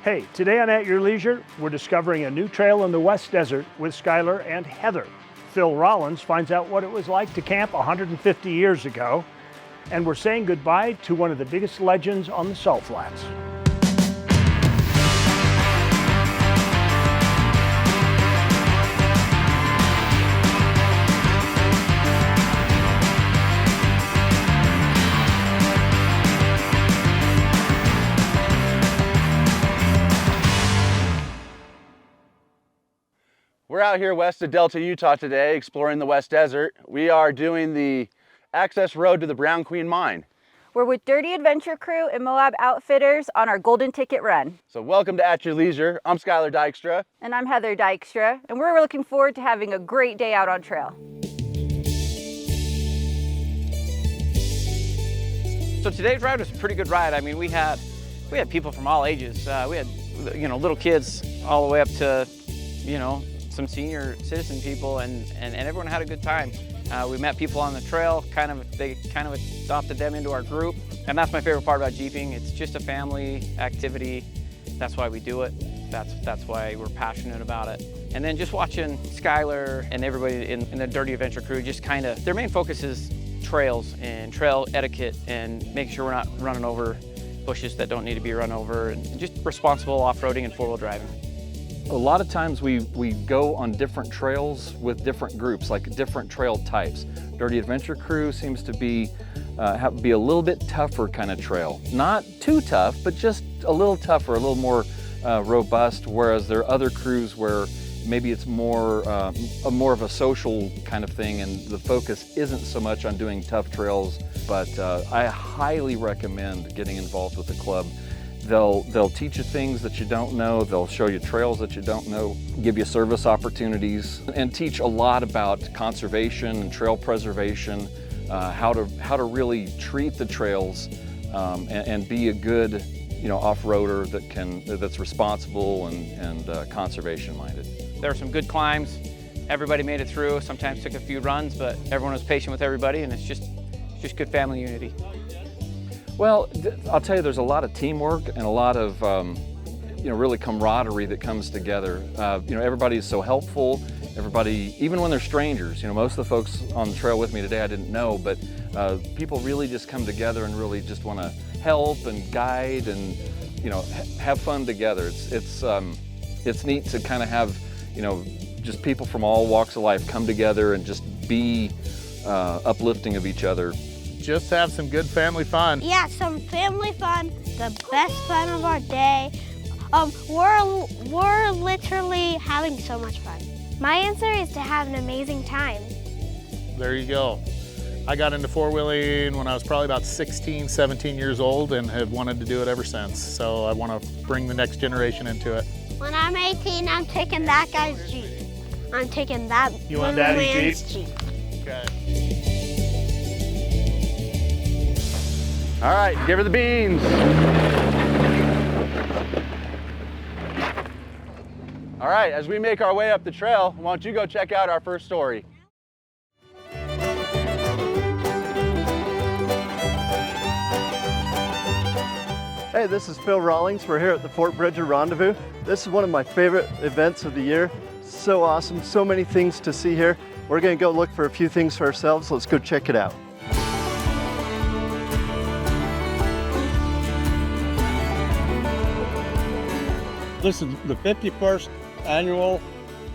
Hey, today on At Your Leisure, we're discovering a new trail in the West Desert with Skyller and Heather. Phil Rawlings finds out what it was like to camp 150 years ago, and we're saying goodbye to one of the biggest legends on the Salt Flats. We're out here west of Delta, Utah today, exploring the West Desert. We are doing the access road to the Brown Queen Mine. We're with Dirty Adventure Crew and Moab Outfitters on our golden ticket run. So welcome to At Your Leisure. I'm Skyller Dykstra. And I'm Heather Dykstra, and we're looking forward to having a great day out on trail. So today's ride was a pretty good ride. I mean, we had people from all ages. We had, little kids all the way up to, some senior citizen people, and everyone had a good time. We met people on the trail, they adopted them into our group. And that's my favorite part about Jeeping. It's just a family activity. That's why we do it. That's why we're passionate about it. And then just watching Skyller and everybody in the Dirty Adventure Crew, their main focus is trails and trail etiquette and making sure we're not running over bushes that don't need to be run over, and just responsible off-roading and four-wheel driving. A lot of times we go on different trails with different groups, like different trail types. Dirty Adventure Crew seems to be a little bit tougher kind of trail. Not too tough, but just a little tougher, a little more robust, whereas there are other crews where maybe it's more of a social kind of thing, and the focus isn't so much on doing tough trails, but I highly recommend getting involved with the club. They'll teach you things that you don't know, they'll show you trails that you don't know, give you service opportunities, and teach a lot about conservation and trail preservation, how to really treat the trails and be a good off-roader that's responsible and conservation minded. There were some good climbs. Everybody made it through. Sometimes took a few runs, but everyone was patient with everybody, and it's just good family unity. Well, I'll tell you, there's a lot of teamwork and a lot of really camaraderie that comes together. Everybody is so helpful. Everybody, even when they're strangers, most of the folks on the trail with me today I didn't know, but people really just come together and really just want to help and guide and have fun together. It's neat to kind of have just people from all walks of life come together and just be uplifting of each other. Just have some good family fun. Yeah, some family fun, the best fun of our day. We're literally having so much fun. My answer is to have an amazing time. There you go. I got into four-wheeling when I was probably about 16, 17 years old and have wanted to do it ever since. So I want to bring the next generation into it. When I'm 18, I'm taking that guy's Jeep. I'm taking that You want little Daddy's man's Jeep? Okay. All right, give her the beans. All right, as we make our way up the trail, why don't you go check out our first story. Hey, this is Phil Rawlings. We're here at the Fort Bridger Rendezvous. This is one of my favorite events of the year. So awesome, so many things to see here. We're gonna go look for a few things for ourselves. Let's go check it out. This is the 51st annual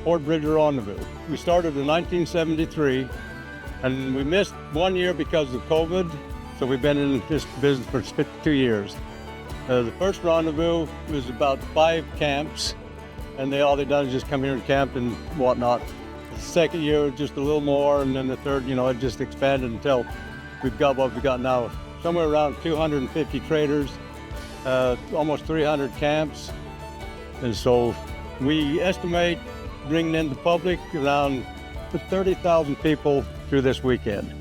Fort Bridger Rendezvous. We started in 1973, and we missed 1 year because of COVID, so we've been in this business for 52 years. The first rendezvous was about 5 camps, and all they done is just come here and camp and whatnot. The second year was just a little more, and then the third, it just expanded until we've got what we've got now. Somewhere around 250 traders, almost 300 camps. And so we estimate bringing in the public around 30,000 people through this weekend.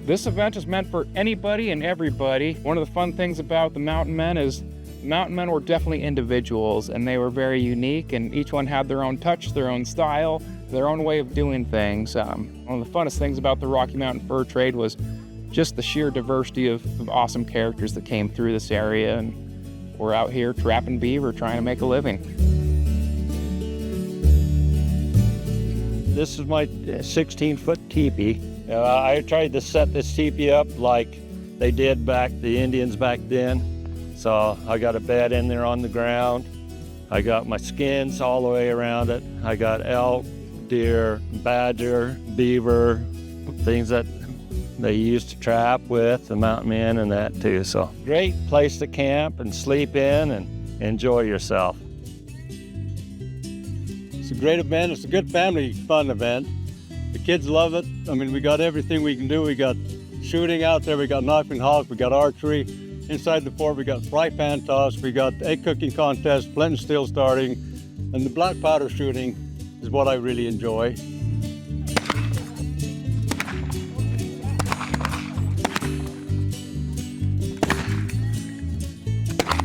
This event is meant for anybody and everybody. One of the fun things about the Mountain Men is Mountain Men were definitely individuals, and they were very unique, and each one had their own touch, their own style, their own way of doing things. One of the funnest things about the Rocky Mountain fur trade was just the sheer diversity of awesome characters that came through this area. And we're out here trapping beaver, trying to make a living. This is my 16-foot teepee. I tried to set this teepee up like they did the Indians back then. So I got a bed in there on the ground. I got my skins all the way around it. I got elk, deer, badger, beaver, things that they used to trap with, the mountain men and that too. So great place to camp and sleep in and enjoy yourself. It's a great event. It's a good family fun event. The kids love it. I mean, we got everything we can do. We got shooting out there. We got knife and hawk. We got archery. Inside the fort, we got fry pan toss. We got egg cooking contest, flint and steel starting, and the black powder shooting is what I really enjoy.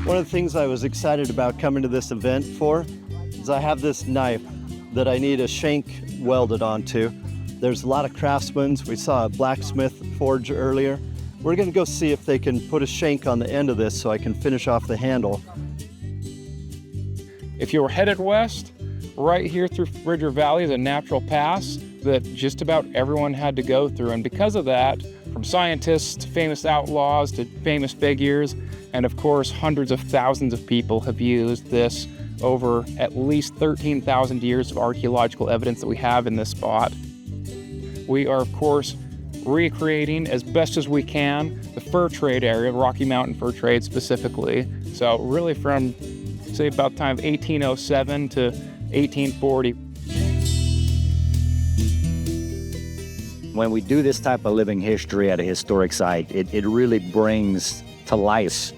One of the things I was excited about coming to this event for is I have this knife that I need a shank welded onto. There's a lot of craftsmen. We saw a blacksmith forge earlier. We're gonna go see if they can put a shank on the end of this so I can finish off the handle. If you were headed west, right here through Bridger Valley is a natural pass that just about everyone had to go through. And because of that, from scientists to famous outlaws to famous figures, and of course, hundreds of thousands of people have used this over at least 13,000 years of archaeological evidence that we have in this spot. We are, of course, recreating as best as we can the fur trade area, Rocky Mountain fur trade specifically. So really from, say, about the time of 1807 to 1840. When we do this type of living history at a historic site, it really brings to life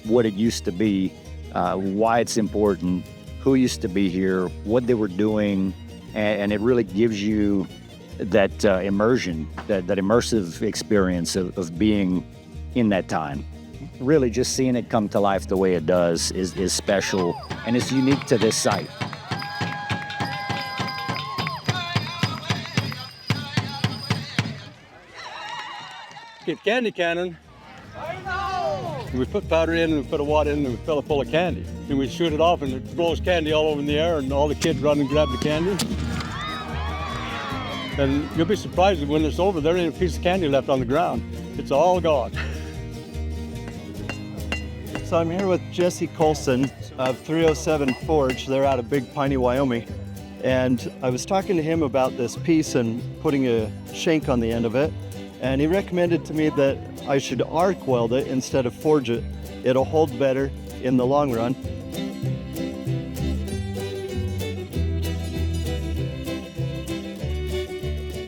what it used to be, why it's important, who used to be here, what they were doing, and it really gives you that immersion, that immersive experience of being in that time. Really just seeing it come to life the way it does is special, and it's unique to this site. Get candy cannon. We put powder in and we put a wad in and we fill it full of candy. And we shoot it off and it blows candy all over in the air and all the kids run and grab the candy. And you'll be surprised that when it's over, there ain't a piece of candy left on the ground. It's all gone. So I'm here with Jesse Colson of 307 Forge. They're out of Big Piney, Wyoming. And I was talking to him about this piece and putting a shank on the end of it. And he recommended to me that I should arc weld it instead of forge it. It'll hold better in the long run.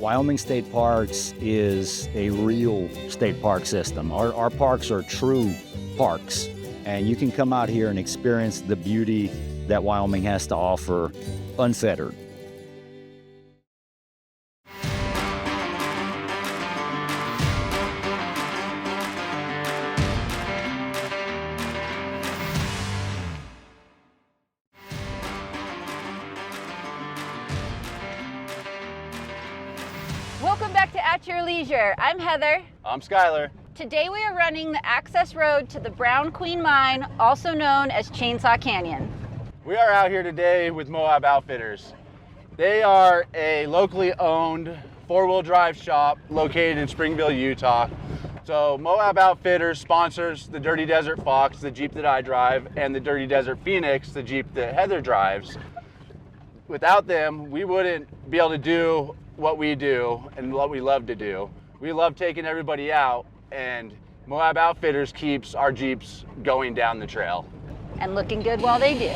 Wyoming State Parks is a real state park system. Our parks are true parks, and you can come out here and experience the beauty that Wyoming has to offer unfettered. Welcome back to At Your Leisure. I'm Heather. I'm Skyller. Today we are running the access road to the Brown Queen Mine, also known as Chainsaw Canyon. We are out here today with Moab Outfitters. They are a locally owned four-wheel drive shop located in Springville, Utah. So Moab Outfitters sponsors the Dirty Desert Fox, the Jeep that I drive, and the Dirty Desert Phoenix, the Jeep that Heather drives. Without them, we wouldn't be able to do what we do and what we love to do. We love taking everybody out, and Moab Outfitters keeps our Jeeps going down the trail. And looking good while they do.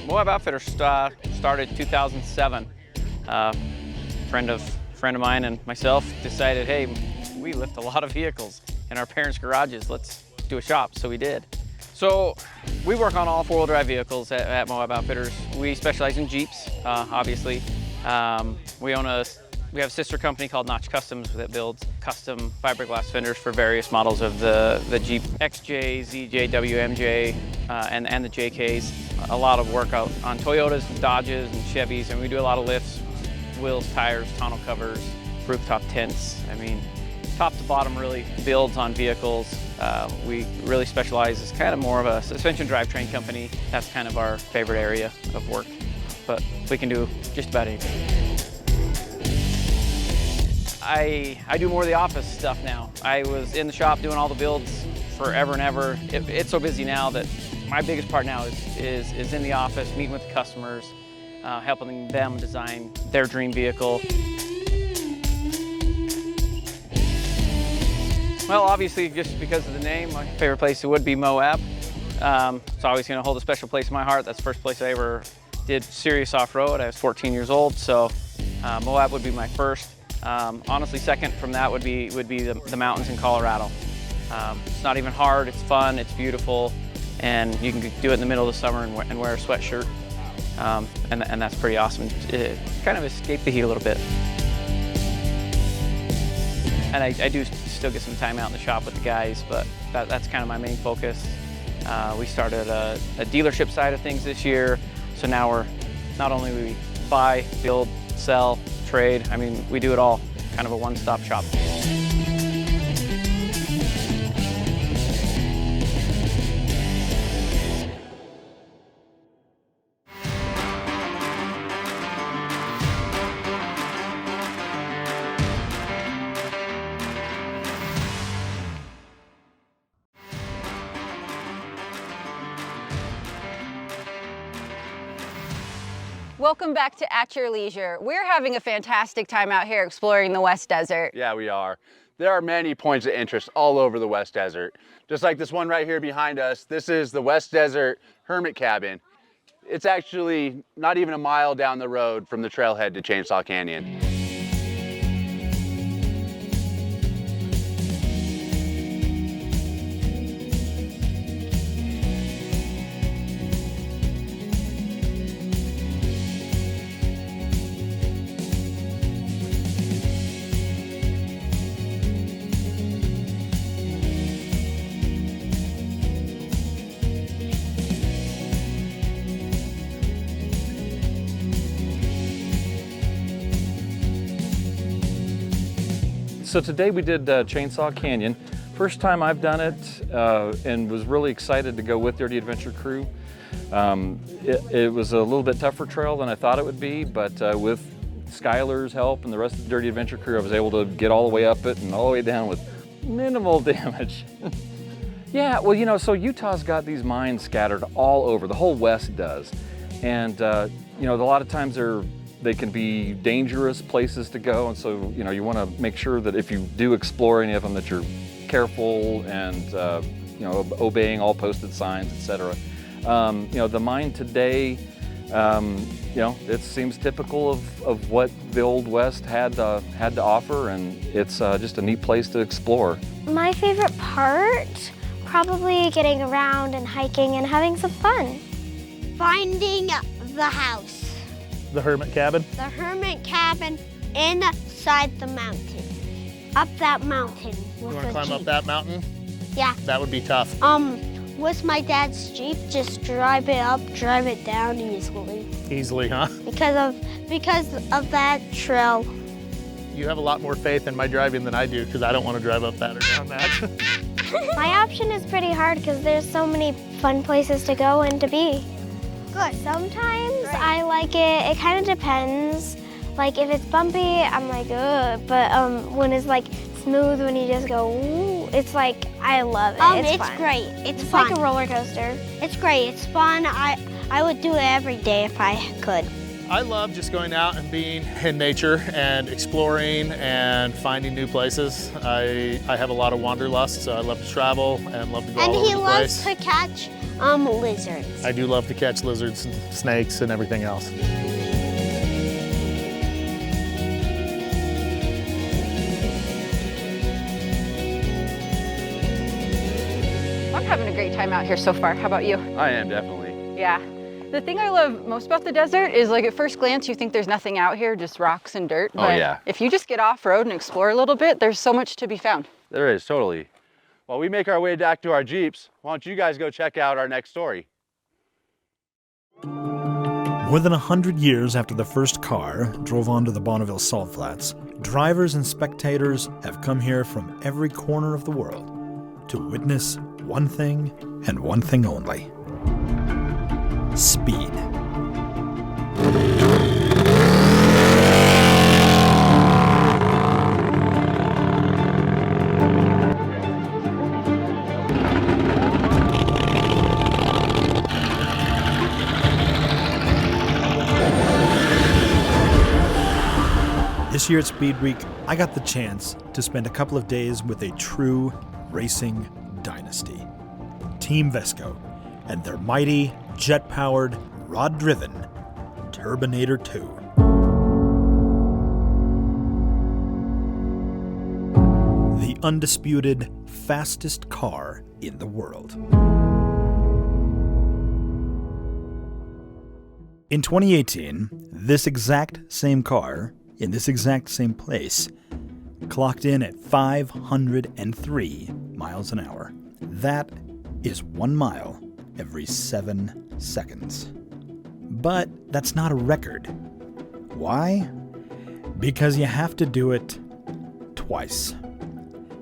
Moab Outfitters started in 2007. Friend of mine and myself decided, hey, we lift a lot of vehicles in our parents' garages. Let's do a shop, so we did. So we work on all four-wheel drive vehicles at Moab Outfitters. We specialize in Jeeps, obviously. We own a We have a sister company called Notch Customs that builds custom fiberglass fenders for various models of the Jeep XJ, ZJ, WMJ, and the JKs. A lot of work out on Toyotas, Dodges, and Chevys, and we do a lot of lifts, wheels, tires, tonneau covers, rooftop tents. I mean, top to bottom really builds on vehicles. We really specialize as kind of more of a suspension drivetrain company. That's kind of our favorite area of work, but we can do just about anything. I do more of the office stuff now. I was in the shop doing all the builds forever and ever. It's so busy now that my biggest part now is in the office, meeting with the customers, helping them design their dream vehicle. Well, obviously, just because of the name, my favorite place would be Moab. It's always going to hold a special place in my heart. That's the first place I ever did serious off-road. I was 14 years old, so Moab would be my first. Honestly, second from that would be the mountains in Colorado. It's not even hard, it's fun, it's beautiful, and you can do it in the middle of the summer and wear a sweatshirt, and that's pretty awesome. It kind of escape the heat a little bit. And I do still get some time out in the shop with the guys, but that's kind of my main focus. We started a dealership side of things this year, so now we're not only we buy, build, sell, trade. I mean, we do it all, kind of a one-stop shop. Welcome back to At Your Leisure. We're having a fantastic time out here exploring the West Desert. Yeah, we are. There are many points of interest all over the West Desert. Just like this one right here behind us, this is the West Desert Hermit Cabin. It's actually not even a mile down the road from the trailhead to Chainsaw Canyon. So today we did Chainsaw Canyon. First time I've done it and was really excited to go with Dirty Adventure Crew. It was a little bit tougher trail than I thought it would be, but with Skyler's help and the rest of the Dirty Adventure Crew, I was able to get all the way up it and all the way down with minimal damage. Yeah, well, you know, so Utah's got these mines scattered all over, the whole West does. And, you know, a lot of times they can be dangerous places to go, and so you know you want to make sure that if you do explore any of them that you're careful and you know obeying all posted signs, etc. You know the mine today, you know it seems typical of what the Old West had to offer, and it's just a neat place to explore. My favorite part, probably getting around and hiking and having some fun. Finding the house. The hermit cabin? The hermit cabin inside the mountain. Up that mountain. You want to climb up that mountain? Yeah. That would be tough. With my dad's Jeep, just drive it up, drive it down easily. Easily, huh? Because of that trail. You have a lot more faith in my driving than I do, because I don't want to drive up that or down that. My option is pretty hard because there's so many fun places to go and to be. Good. Sometimes I like it. It kind of depends. Like if it's bumpy, I'm like, ugh. But when it's like smooth, when you just go, ooh, it's like, I love it. It's fun. Great. It's fun. like a roller coaster. It's great. It's fun. I would do it every day if I could. I love just going out and being in nature and exploring and finding new places. I have a lot of wanderlust, so I love to travel and love to go all over the place. And he loves to catch lizards. I do love to catch lizards and snakes and everything else. I'm having a great time out here so far. How about you? I am, definitely. Yeah. The thing I love most about the desert is, like, at first glance you think there's nothing out here, just rocks and dirt. Oh, yeah. If you just get off-road and explore a little bit, there's so much to be found. There is, totally. While we make our way back to our Jeeps, why don't you guys go check out our next story? More than 100 years after the first car drove onto the Bonneville Salt Flats, drivers and spectators have come here from every corner of the world to witness one thing and one thing only: speed. This year at Speed Week, I got the chance to spend a couple of days with a true racing dynasty, Team Vesco, and their mighty, jet-powered, rod-driven Turbinator 2. The undisputed fastest car in the world. In 2018, this exact same car, in this exact same place, clocked in at 503 miles an hour. That is 1 mile every 7 seconds. But that's not a record. Why? Because you have to do it twice.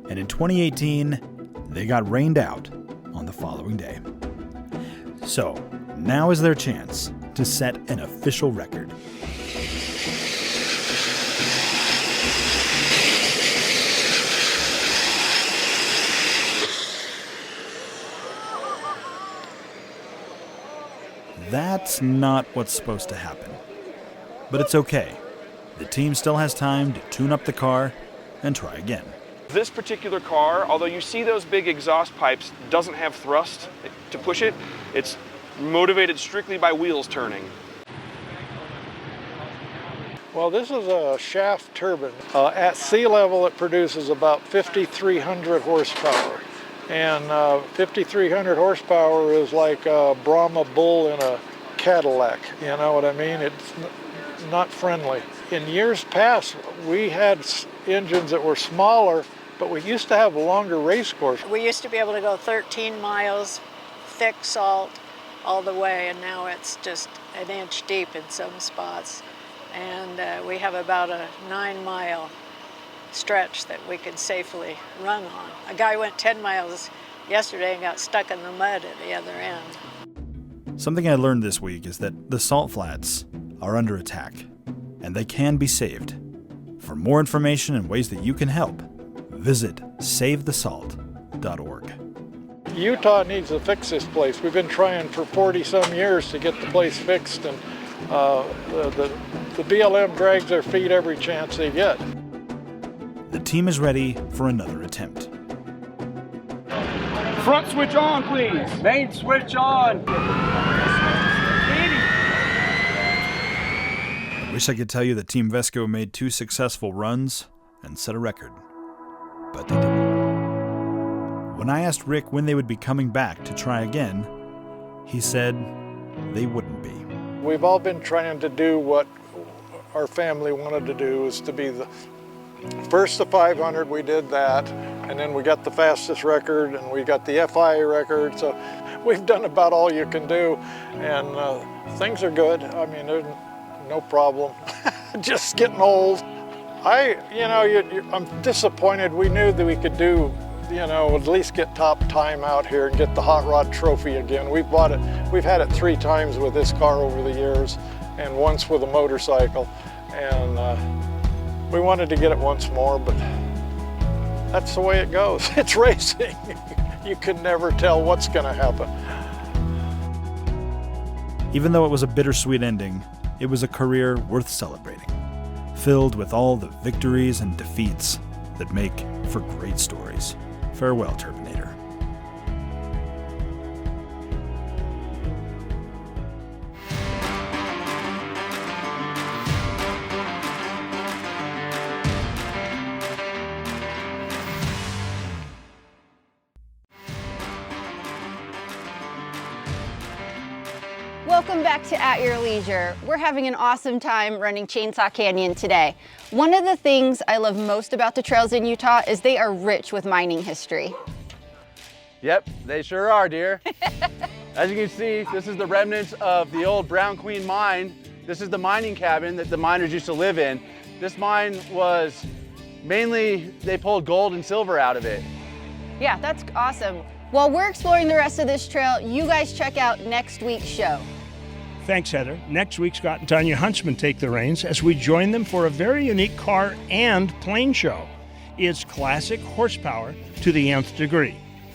And in 2018, they got rained out on the following day. So, now is their chance to set an official record. That's not what's supposed to happen. But it's okay. The team still has time to tune up the car and try again. This particular car, although you see those big exhaust pipes, doesn't have thrust to push it. It's motivated strictly by wheels turning. Well, this is a shaft turbine. At sea level, it produces about 5,300 horsepower. And 5,300 horsepower is like a Brahma bull in a Cadillac, you know what I mean? It's not friendly. In years past, we had engines that were smaller, but we used to have a longer race course. We used to be able to go 13 miles, thick salt, all the way, and now it's just an inch deep in some spots. And we have about a 9-mile stretch that we could safely run on. A guy went 10 miles yesterday and got stuck in the mud at the other end. Something I learned this week is that the salt flats are under attack, and they can be saved. For more information and ways that you can help, visit savethesalt.org. Utah needs to fix this place. We've been trying for 40-some years to get the place fixed, and the BLM drags their feet every chance they get. The team is ready for another attempt. Front switch on, please. Main switch on. Wish I could tell you that Team Vesco made 2 successful runs and set a record, but they didn't. When I asked Rick when they would be coming back to try again, he said they wouldn't be. We've all been trying to do what our family wanted to do, is to be the first to 500. We did that, and then we got the fastest record, and we got the FI record. So we've done about all you can do, and things are good. I mean, there's no problem. Just getting old. I'm disappointed. We knew that we could do, at least get top time out here and get the hot rod trophy again. We've had it 3 times with this car over the years, and once with a motorcycle, and we wanted to get it once more, but that's the way it goes. It's racing. You can never tell what's going to happen. Even though it was a bittersweet ending, it was a career worth celebrating, filled with all the victories and defeats that make for great stories. Farewell, Turbinator. Welcome back to At Your Leisure. We're having an awesome time running Chainsaw Canyon today. One of the things I love most about the trails in Utah is they are rich with mining history. Yep, they sure are, dear. As you can see, this is the remnants of the old Brown Queen mine. This is the mining cabin that the miners used to live in. This mine was mainly, they pulled gold and silver out of it. Yeah, that's awesome. While we're exploring the rest of this trail, you guys check out next week's show. Thanks, Heather. Next week, Scott and Tanya Huntsman take the reins as we join them for a very unique car and plane show. It's classic horsepower to the nth degree.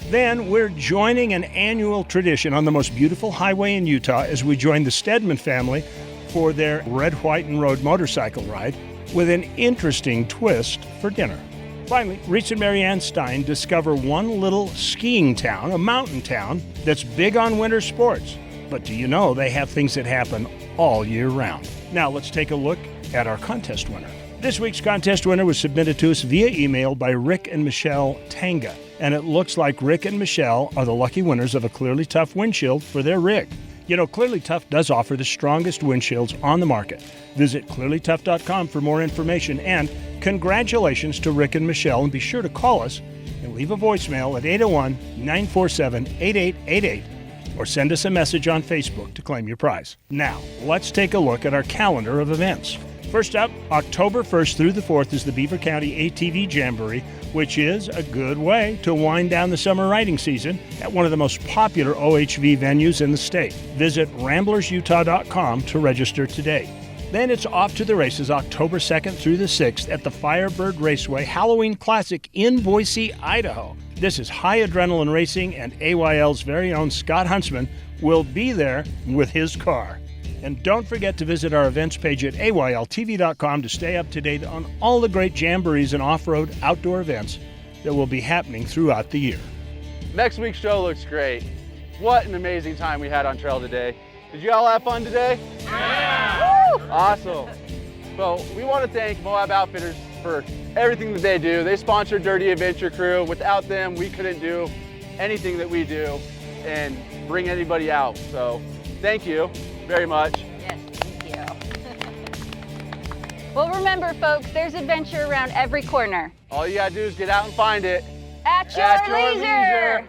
Then we're joining an annual tradition on the most beautiful highway in Utah as we join the Stedman family for their red, white, and road motorcycle ride with an interesting twist for dinner. Finally, Reese and Marianne Stein discover one little skiing town, a mountain town, that's big on winter sports. But do you know they have things that happen all year round? Now let's take a look at our contest winner. This week's contest winner was submitted to us via email by Rick and Michelle Tanga. And it looks like Rick and Michelle are the lucky winners of a Clearly Tough windshield for their rig. You know, Clearly Tough does offer the strongest windshields on the market. Visit clearlytough.com for more information, and congratulations to Rick and Michelle, and be sure to call us and leave a voicemail at 801-947-8888 or send us a message on Facebook to claim your prize. Now, let's take a look at our calendar of events. First up, October 1st through the 4th is the Beaver County ATV Jamboree, which is a good way to wind down the summer riding season at one of the most popular OHV venues in the state. Visit ramblersutah.com to register today. Then it's off to the races October 2nd through the 6th at the Firebird Raceway Halloween Classic in Boise, Idaho. This is high adrenaline racing, and AYL's very own Scott Huntsman will be there with his car. And don't forget to visit our events page at AYLTV.com to stay up to date on all the great jamborees and off-road outdoor events that will be happening throughout the year. Next week's show looks great. What an amazing time we had on trail today. Did you all have fun today? Yeah! Woo! Awesome. So we want to thank Moab Outfitters for everything that they do. They sponsor Dirty Adventure Crew. Without them, we couldn't do anything that we do and bring anybody out. So thank you very much. Yes, thank you. Well, remember, folks, there's adventure around every corner. All you gotta do is get out and find it. At your leisure.